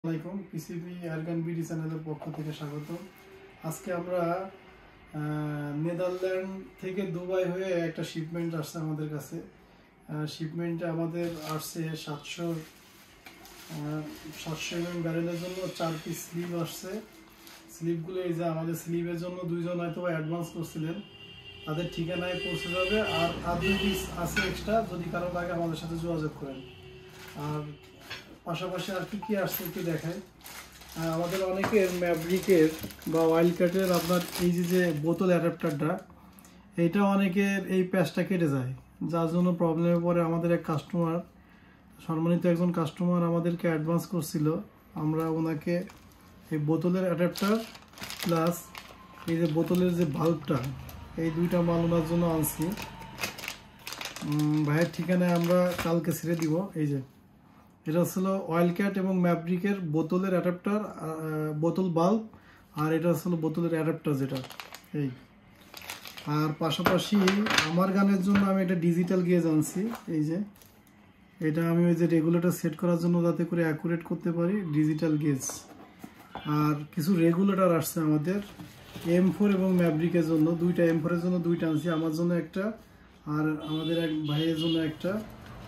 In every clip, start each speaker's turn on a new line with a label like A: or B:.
A: আসসালামাইকুম PCB airgun BD চ্যানেলের পক্ষ থেকে স্বাগত। আজকে আমরা নেদারল্যান্ড থেকে দুবাই হয়ে একটা শিপমেন্ট আসছে আমাদের কাছে। শিপমেন্টে আমাদের আসছে 700 mm ব্যারেলের জন্য 4 পিস স্লিভ আসছে। স্লিভগুলো এই যে আমাদের স্লিভের জন্য দুইজন হয়তো অ্যাডভান্স করছিলেন, তাদের ঠিকানায় পৌঁছে যাবে। আর 2 পিস আছে এক্সট্রা, যদি কারো লাগে আমাদের সাথে যোগাযোগ করেন। আর পাশাপাশি আর কি আসছে একটু দেখায়। আমাদের অনেকের ম্যাভরিকের বা ওয়াইল্ডকাটের আপনার এই যে বোতল অ্যাডাপ্টারটা, এইটা অনেকের এই প্যাচটা কেটে যায়, যার জন্য প্রবলেমে পড়ে। আমাদের এক কাস্টমার, সম্মানিত একজন কাস্টমার আমাদেরকে অ্যাডভান্স করছিল, আমরা ওনাকে এই বোতলের অ্যাডাপ্টার প্লাস এই যে বোতলের যে বাল্বটা, এই দুইটা মাল ওনার জন্য আনছি। ভাইয়ের ঠিকানায় আমরা কালকে ছেড়ে দিব। এই যে এটা হচ্ছিল ওয়াইল্ডক্যাট এবং ম্যাভরিকের বোতলের অ্যাডাপ্টার, বোতল বাল্ব, আর এটা হচ্ছিল বোতলের অ্যাডাপ্টার যেটা এই। আর পাশাপাশি আমার গানের জন্য আমি এটা ডিজিটাল গেজ আনছি। এই যে এটা আমি ওই যে রেগুলেটর সেট করার জন্য যাতে করে অ্যাকুরেট করতে পারি, ডিজিটাল গেজ। আর কিছু রেগুলেটর আসছে আমাদের M4 এবং ম্যাভরিকের জন্য, দুইটা M4 এর জন্য দুইটা আনছি, আমার জন্য একটা আর আমাদের এক ভাইয়ের জন্য একটা।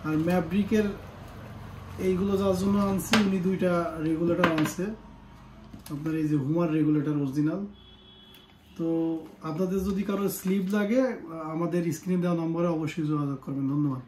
A: আর ম্যাভরিকের এইগুলো যার জন্য আনছি, উনি দুইটা রেগুলেটর আনছে, আপনার এই যে হুমার রেগুলেটর অরিজিনাল। তো আপনাদের যদি কারো স্লিভ লাগে আমাদের স্ক্রিনে দেওয়া নম্বরে অবশ্যই যোগাযোগ করবেন। ধন্যবাদ।